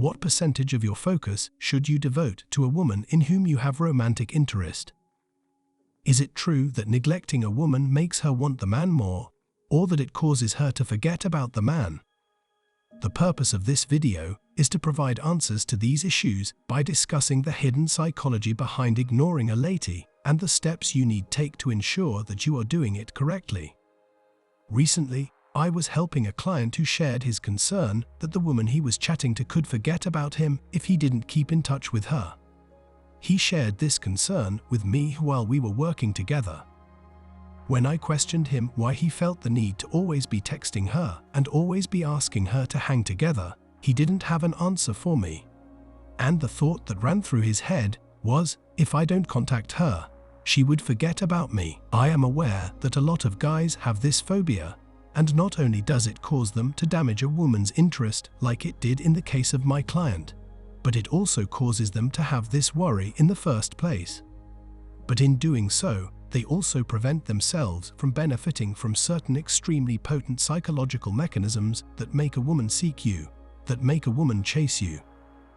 What percentage of your focus should you devote to a woman in whom you have romantic interest? Is it true that neglecting a woman makes her want the man more, or that it causes her to forget about the man? The purpose of this video is to provide answers to these issues by discussing the hidden psychology behind ignoring a lady and the steps you need take to ensure that you are doing it correctly. Recently, I was helping a client who shared his concern that the woman he was chatting to could forget about him if he didn't keep in touch with her. He shared this concern with me while we were working together. When I questioned him why he felt the need to always be texting her and always be asking her to hang together, he didn't have an answer for me. And the thought that ran through his head was, if I don't contact her, she would forget about me. I am aware that a lot of guys have this phobia, and not only does it cause them to damage a woman's interest like it did in the case of my client, but it also causes them to have this worry in the first place. But in doing so, they also prevent themselves from benefiting from certain extremely potent psychological mechanisms that make a woman seek you, that make a woman chase you,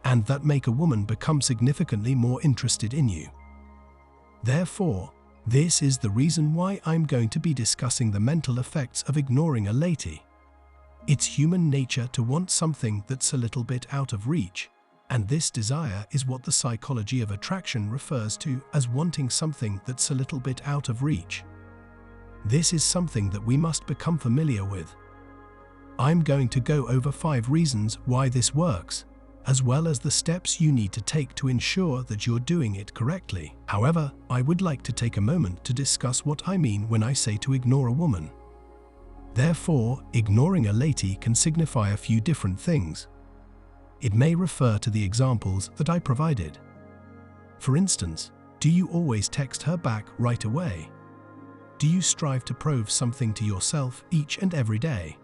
and that make a woman become significantly more interested in you. Therefore, this is the reason why I'm going to be discussing the mental effects of ignoring a lady. It's human nature to want something that's a little bit out of reach, and this desire is what the psychology of attraction refers to as wanting something that's a little bit out of reach. This is something that we must become familiar with. I'm going to go over 5 reasons why this works, as well as the steps you need to take to ensure that you're doing it correctly. However, I would like to take a moment to discuss what I mean when I say to ignore a woman. Therefore, ignoring a lady can signify a few different things. It may refer to the examples that I provided. For instance, do you always text her back right away? Do you strive to prove something to yourself each and every day?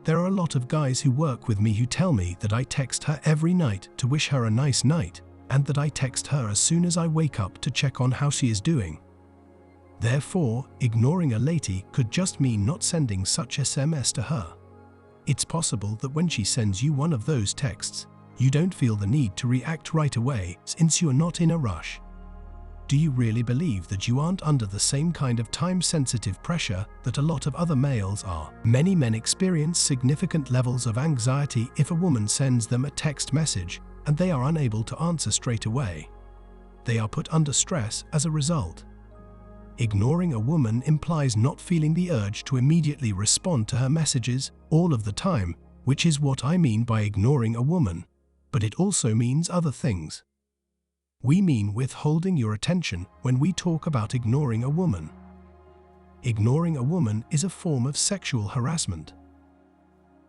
There are a lot of guys who work with me who tell me that I text her every night to wish her a nice night, and that I text her as soon as I wake up to check on how she is doing. Therefore, ignoring a lady could just mean not sending such SMS to her. It's possible that when she sends you one of those texts, you don't feel the need to react right away since you're not in a rush. Do you really believe that you aren't under the same kind of time-sensitive pressure that a lot of other males are? Many men experience significant levels of anxiety if a woman sends them a text message and they are unable to answer straight away. They are put under stress as a result. Ignoring a woman implies not feeling the urge to immediately respond to her messages all of the time, which is what I mean by ignoring a woman, but it also means other things. We mean withholding your attention when we talk about ignoring a woman. Ignoring a woman is a form of sexual harassment.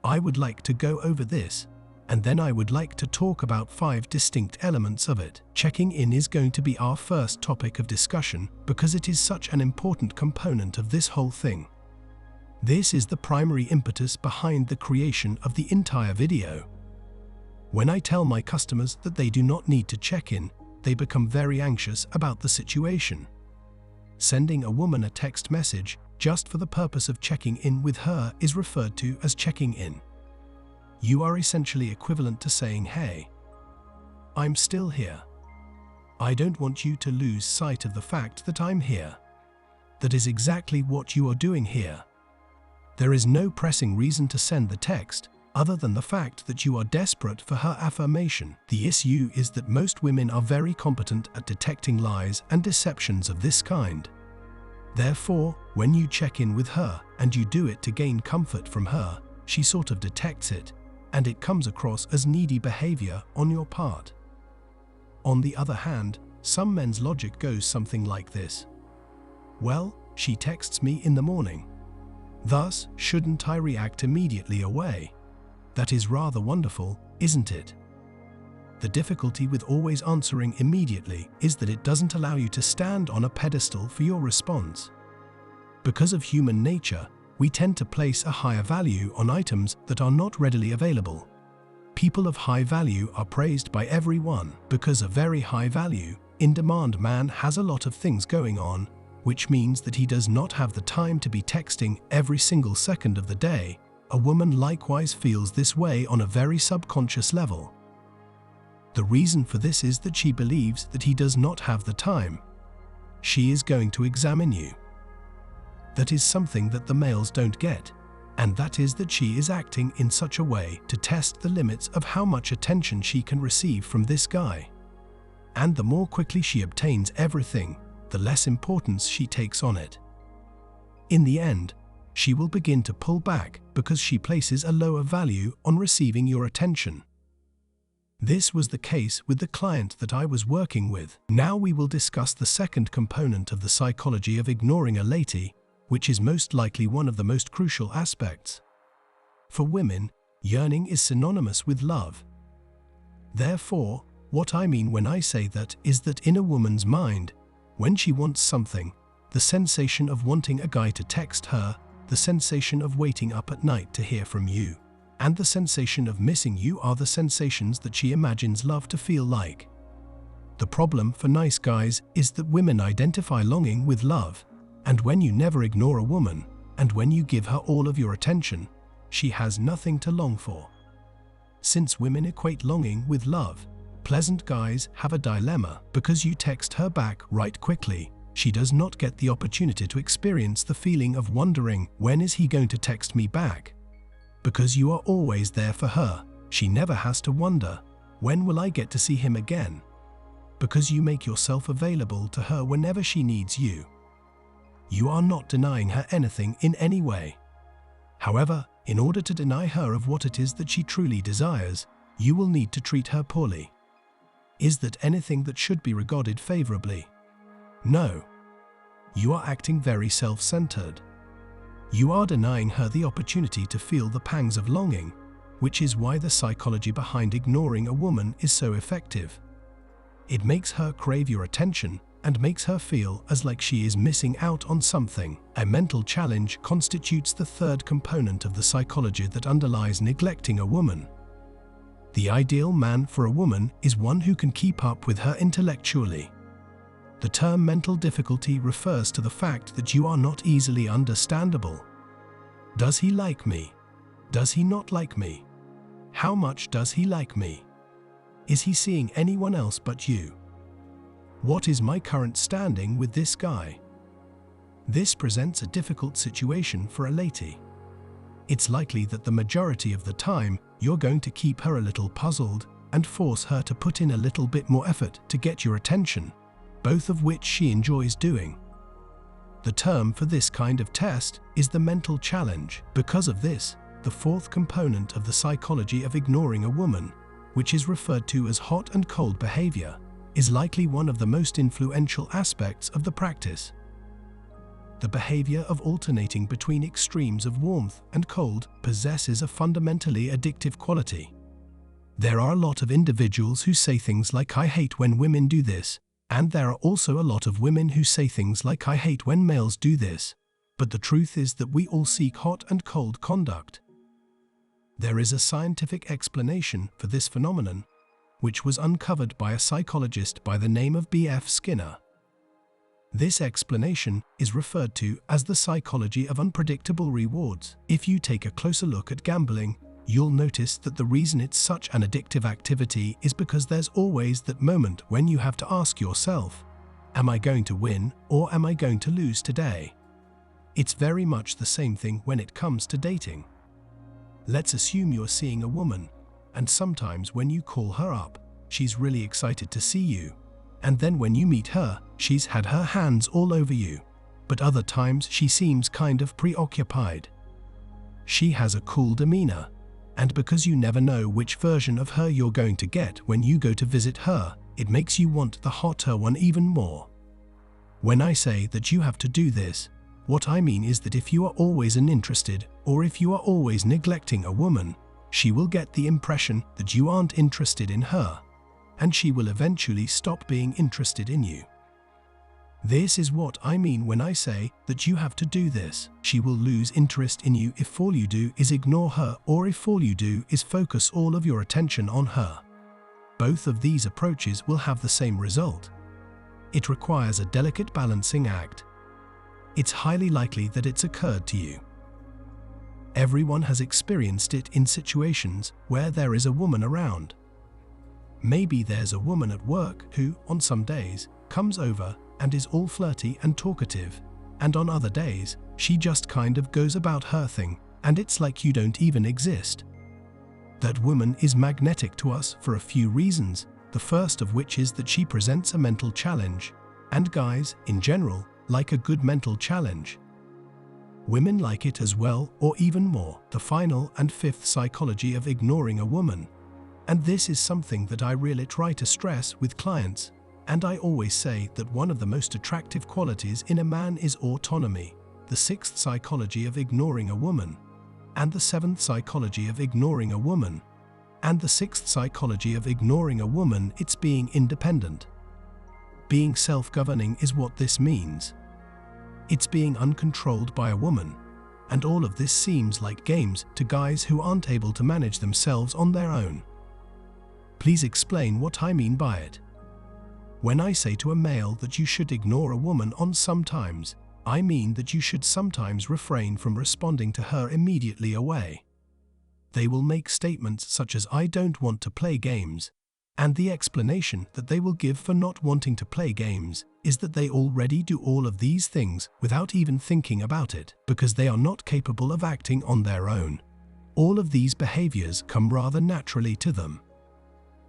I would like to go over this, and then I would like to talk about 5 distinct elements of it. Checking in is going to be our first topic of discussion because it is such an important component of this whole thing. This is the primary impetus behind the creation of the entire video. When I tell my customers that they do not need to check in, they become very anxious about the situation. Sending a woman a text message just for the purpose of checking in with her is referred to as checking in. You are essentially equivalent to saying, "Hey, I'm still here. I don't want you to lose sight of the fact that I'm here." That is exactly what you are doing here. There is no pressing reason to send the text, other than the fact that you are desperate for her affirmation. The issue is that most women are very competent at detecting lies and deceptions of this kind. Therefore, when you check in with her and you do it to gain comfort from her, she sort of detects it, and it comes across as needy behavior on your part. On the other hand, some men's logic goes something like this. Well, she texts me in the morning. Thus, shouldn't I react immediately away? That is rather wonderful, isn't it? The difficulty with always answering immediately is that it doesn't allow you to stand on a pedestal for your response. Because of human nature, we tend to place a higher value on items that are not readily available. People of high value are praised by everyone because a very high value, in-demand man has a lot of things going on, which means that he does not have the time to be texting every single second of the day. A woman likewise feels this way on a very subconscious level. The reason for this is that she believes that he does not have the time. She is going to examine you. That is something that the males don't get, and that is that she is acting in such a way to test the limits of how much attention she can receive from this guy. And the more quickly she obtains everything, the less importance she takes on it. In the end, she will begin to pull back because she places a lower value on receiving your attention. This was the case with the client that I was working with. Now we will discuss the second component of the psychology of ignoring a lady, which is most likely one of the most crucial aspects. For women, yearning is synonymous with love. Therefore, what I mean when I say that is that in a woman's mind, when she wants something, the sensation of wanting a guy to text her, the sensation of waiting up at night to hear from you, and the sensation of missing you are the sensations that she imagines love to feel like. The problem for nice guys is that women identify longing with love, and when you never ignore a woman, and when you give her all of your attention, she has nothing to long for. Since women equate longing with love, pleasant guys have a dilemma because you text her back right quickly. She does not get the opportunity to experience the feeling of wondering, when is he going to text me back? Because you are always there for her, she never has to wonder, when will I get to see him again? Because you make yourself available to her whenever she needs you. You are not denying her anything in any way. However, in order to deny her of what it is that she truly desires, you will need to treat her poorly. Is that anything that should be regarded favorably? No. You are acting very self-centered. You are denying her the opportunity to feel the pangs of longing, which is why the psychology behind ignoring a woman is so effective. It makes her crave your attention and makes her feel as like she is missing out on something. A mental challenge constitutes the third component of the psychology that underlies neglecting a woman. The ideal man for a woman is one who can keep up with her intellectually. The term mental difficulty refers to the fact that you are not easily understandable. Does he like me? Does he not like me? How much does he like me? Is he seeing anyone else but you? What is my current standing with this guy? This presents a difficult situation for a lady. It's likely that the majority of the time you're going to keep her a little puzzled and force her to put in a little bit more effort to get your attention, both of which she enjoys doing. The term for this kind of test is the mental challenge. Because of this, the fourth component of the psychology of ignoring a woman, which is referred to as hot and cold behavior, is likely one of the most influential aspects of the practice. The behavior of alternating between extremes of warmth and cold possesses a fundamentally addictive quality. There are a lot of individuals who say things like, "I hate when women do this," and there are also a lot of women who say things like, "I hate when males do this." But the truth is that we all seek hot and cold conduct. There is a scientific explanation for this phenomenon, which was uncovered by a psychologist by the name of B.F. Skinner. This explanation is referred to as the psychology of unpredictable rewards. If you take a closer look at gambling, you'll notice that the reason it's such an addictive activity is because there's always that moment when you have to ask yourself, am I going to win or am I going to lose today? It's very much the same thing when it comes to dating. Let's assume you're seeing a woman, and sometimes when you call her up, she's really excited to see you. And then when you meet her, she's had her hands all over you. But other times she seems kind of preoccupied. She has a cool demeanor. And because you never know which version of her you're going to get when you go to visit her, it makes you want the hotter one even more. When I say that you have to do this, what I mean is that if you are always uninterested, or if you are always neglecting a woman, she will get the impression that you aren't interested in her, and she will eventually stop being interested in you. This is what I mean when I say that you have to do this. She will lose interest in you if all you do is ignore her, or if all you do is focus all of your attention on her. Both of these approaches will have the same result. It requires a delicate balancing act. It's highly likely that it's occurred to you. Everyone has experienced it in situations where there is a woman around. Maybe there's a woman at work who, on some days, comes over and is all flirty and talkative, and on other days, she just kind of goes about her thing, and it's like you don't even exist. That woman is magnetic to us for a few reasons, the first of which is that she presents a mental challenge, and guys, in general, like a good mental challenge. Women like it as well, or even more, the final and fifth psychology of ignoring a woman. And this is something that I really try to stress with clients, and I always say that one of the most attractive qualities in a man is autonomy, the sixth psychology of ignoring a woman, and the seventh psychology of ignoring a woman, and the sixth psychology of ignoring a woman, it's being independent. Being self-governing is what this means. It's being uncontrolled by a woman, and all of this seems like games to guys who aren't able to manage themselves on their own. Please explain what I mean by it. When I say to a male that you should ignore a woman on sometimes, I mean that you should sometimes refrain from responding to her immediately away. They will make statements such as "I don't want to play games," and the explanation that they will give for not wanting to play games is that they already do all of these things without even thinking about it, because they are not capable of acting on their own. All of these behaviors come rather naturally to them,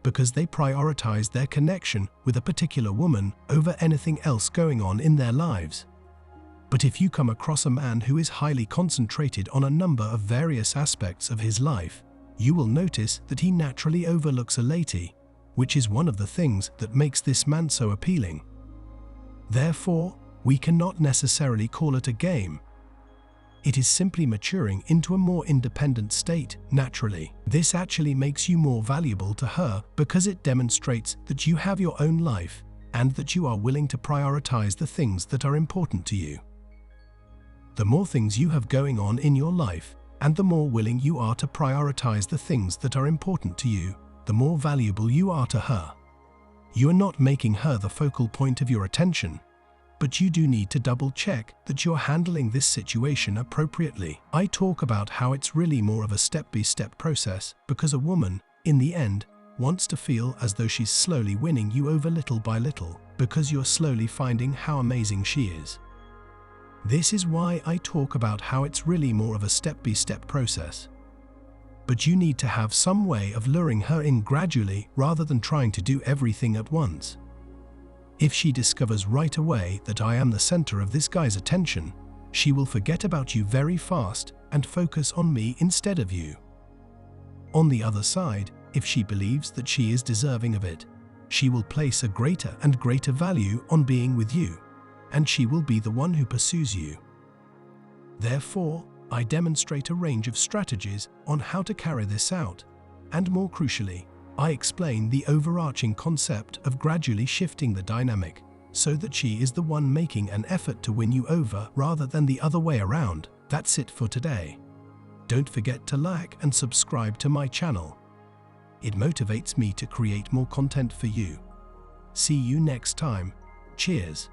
because they prioritize their connection with a particular woman over anything else going on in their lives. But if you come across a man who is highly concentrated on a number of various aspects of his life, you will notice that he naturally overlooks a lady, which is one of the things that makes this man so appealing. Therefore, we cannot necessarily call it a game. It is simply maturing into a more independent state naturally. This actually makes you more valuable to her because it demonstrates that you have your own life and that you are willing to prioritize the things that are important to you. The more things you have going on in your life, and the more willing you are to prioritize the things that are important to you, the more valuable you are to her. You are not making her the focal point of your attention, but you do need to double check that you're handling this situation appropriately. I talk about how it's really more of a step-by-step process because a woman, in the end, wants to feel as though she's slowly winning you over little by little because you're slowly finding how amazing she is. This is why I talk about how it's really more of a step-by-step process. But you need to have some way of luring her in gradually rather than trying to do everything at once. If she discovers right away that I am the center of this guy's attention, she will forget about you very fast and focus on me instead of you. On the other side, if she believes that she is deserving of it, she will place a greater and greater value on being with you, and she will be the one who pursues you. Therefore, I demonstrate a range of strategies on how to carry this out, and more crucially, I explain the overarching concept of gradually shifting the dynamic so that she is the one making an effort to win you over rather than the other way around. That's it for today. Don't forget to like and subscribe to my channel. It motivates me to create more content for you. See you next time. Cheers.